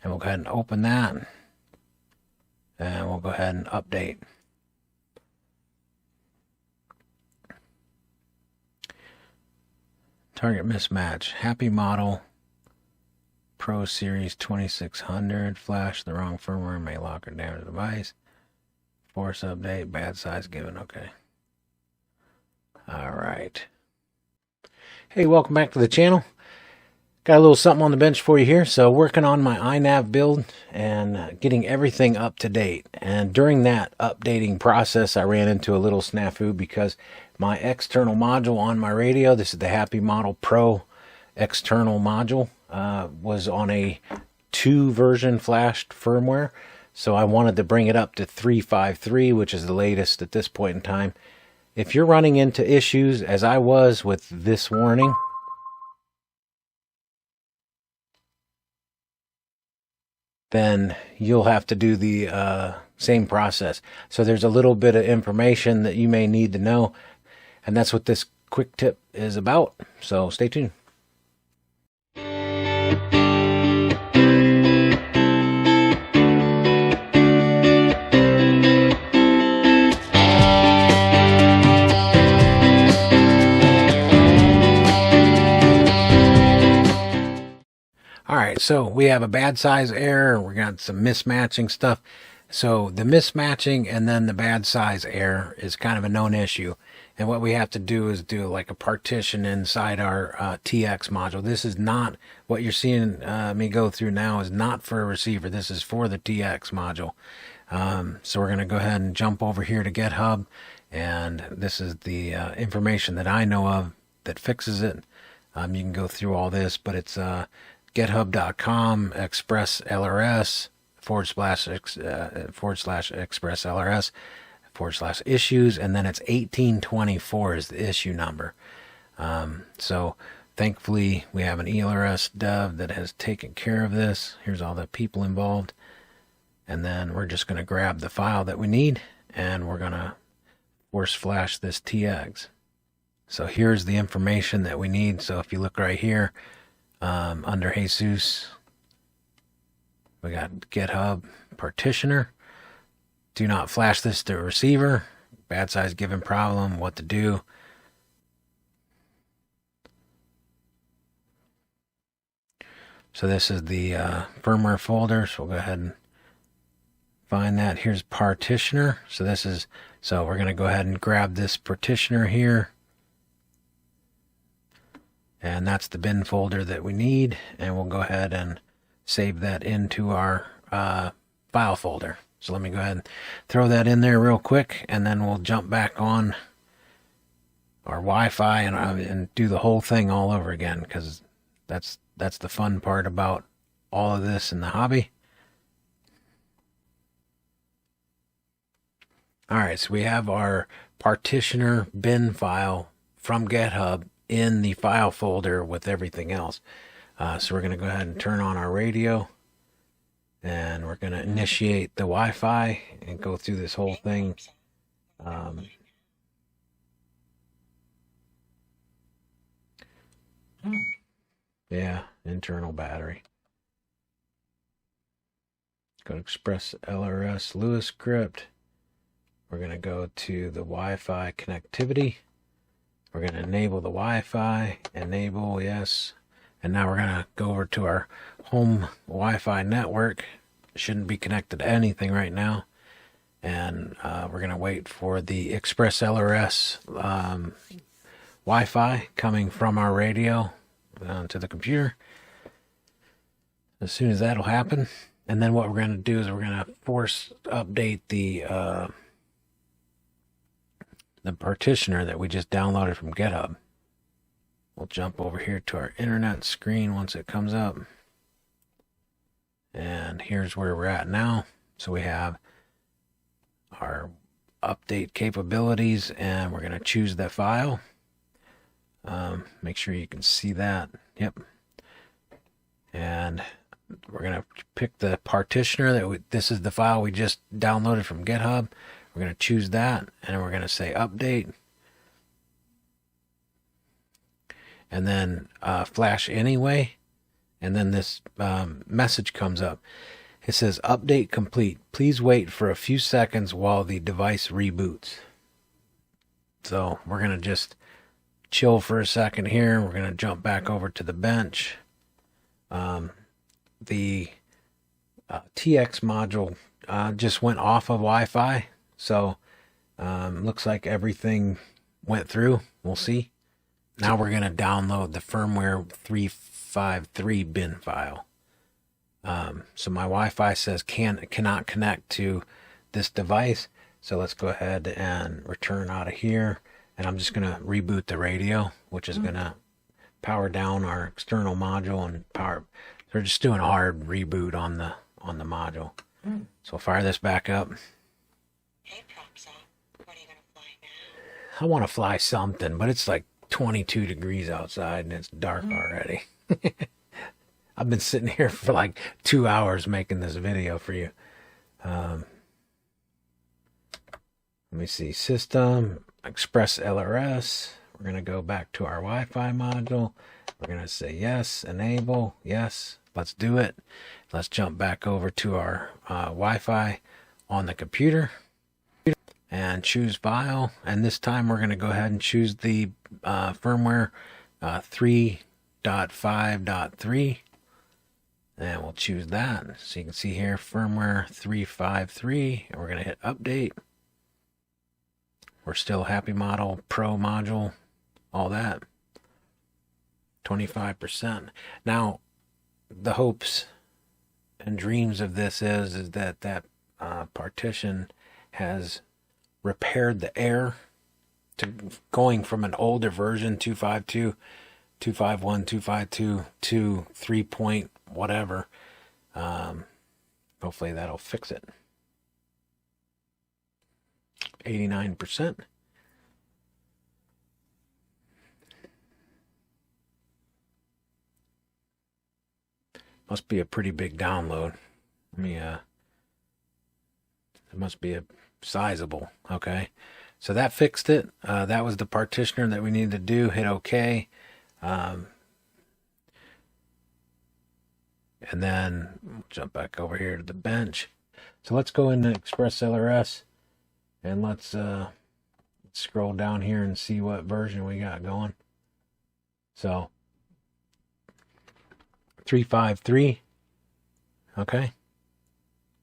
And we'll go ahead and open that. And we'll go ahead and update. Target mismatch. Happy model. Pro Series 2600. Flash the wrong firmware. May lock or damage the device. Force update. Bad size given. Okay. Alright. Hey, welcome back to the channel. Got a little something on the bench for you here. So working on my iNav build and getting everything up to date. And during that updating process, I ran into a little snafu because my external module on my radio, this is the Happy Model Pro external module, was on a 2 version flashed firmware. So I wanted to bring it up to 3.53, which is the latest at this point in time. If you're running into issues, as I was with this warning, then you'll have to do the same process. So there's a little bit of information that you may need to know, and that's what this quick tip is about. So stay tuned. Alright, so we have a bad size error. We got some mismatching stuff. So the mismatching and then the bad size error is kind of a known issue. And what we have to do is do like a partition inside our TX module. This is not what you're seeing me go through now is not for a receiver. This is for the TX module. So we're going to go ahead and jump over here to GitHub. And this is the information that I know of that fixes it. You can go through all this, but it's github.com ExpressLRS /ExpressLRS /issues, and then it's 1824 is the issue number. So thankfully we have an ELRS dev that has taken care of this. Here's all the people involved, and then we're just going to grab the file that we need and we're going to force flash this TX. So here's the information that we need. So if you look right here, under Jesus, we got GitHub partitioner. Do not flash this to a receiver. Bad size given problem. What to do. So this is the firmware folder. So we'll go ahead and find that. Here's partitioner. So this is, so we're going to go ahead and grab this partitioner here. And that's the bin folder that we need. And we'll go ahead and save that into our file folder. So let me go ahead and throw that in there real quick. And then we'll jump back on our Wi-Fi and do the whole thing all over again. Because that's the fun part about all of this in the hobby. Alright, so we have our partitioner bin file from GitHub in the file folder with everything else. So we're going to go ahead and turn on our radio, and we're going to initiate the Wi-Fi and go through this whole thing. Yeah, internal battery. Go to ExpressLRS Lewis script. We're going to go to the Wi-Fi connectivity. We're going to enable the Wi-Fi, enable, yes. And now we're going to go over to our home Wi-Fi network. Shouldn't be connected to anything right now. And we're going to wait for the ExpressLRS Wi-Fi coming from our radio to the computer. As soon as that'll happen. And then what we're going to do is we're going to force update the partitioner that we just downloaded from GitHub. We'll jump over here to our internet screen once it comes up. And here's where we're at now. So we have our update capabilities, and we're going to choose that file. Make sure you can see that. Yep. And we're going to pick the partitioner this is the file we just downloaded from GitHub. We're going to choose that, and we're going to say update. And then flash anyway. And then this message comes up. It says, update complete. Please wait for a few seconds while the device reboots. So we're going to just chill for a second here. We're going to jump back over to the bench. The TX module just went off of Wi-Fi. So looks like everything went through. We'll see. Now we're going to download the firmware 353 bin file. So my Wi-Fi says cannot connect to this device. So let's go ahead and return out of here. And I'm just going to reboot the radio, which is going to power down our external module and power. We're just doing a hard reboot on the module. So fire this back up. Hey Propsoff, what are you gonna fly now? I want to fly something, but it's like 22 degrees outside and it's dark already. I've been sitting here for like 2 hours making this video for you. Let me see. System, ExpressLRS. We're going to go back to our Wi-Fi module. We're going to say yes, enable, yes. Let's do it. Let's jump back over to our Wi-Fi on the computer and choose file. And this time we're going to go ahead and choose the firmware 3.5.3. And we'll choose that. So you can see here, firmware 353. And we're going to hit update. We're still happy model, pro module, all that. 25%. Now, the hopes and dreams of this is that partition has repaired the error to going from an older version 252, 251, 252 to 3 point whatever. Hopefully that'll fix it. 89%. Must be a pretty big download. It must be a sizable. Okay. So that fixed it. That was the partitioner that we needed to do. Hit OK. And then we'll jump back over here to the bench. So let's go into ExpressLRS and let's scroll down here and see what version we got going. So 353. Okay.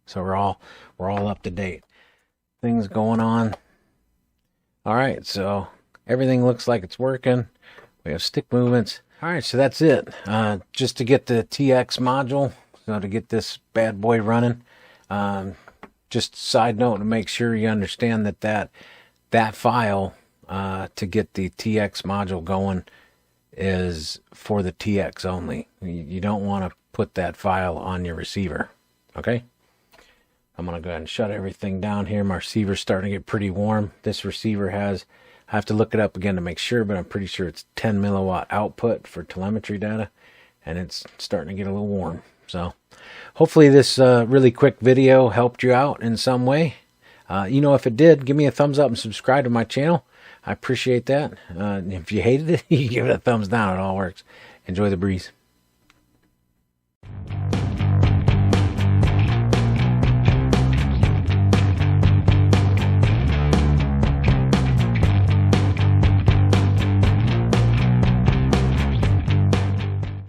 So we're all up to date. Things going on. All right, so everything looks like it's working. We have stick movements. All right, so that's it. Just to get the TX module, so to get this bad boy running. Just side note to make sure you understand that file to get the TX module going is for the TX only. You don't want to put that file on your receiver. Okay? I'm going to go ahead and shut everything down here. My receiver's starting to get pretty warm. This receiver has, I have to look it up again to make sure, but I'm pretty sure it's 10 milliwatt output for telemetry data, and it's starting to get a little warm. So hopefully this really quick video helped you out in some way. If it did, give me a thumbs up and subscribe to my channel. I appreciate that. If you hated it, you give it a thumbs down. It all works. Enjoy the breeze.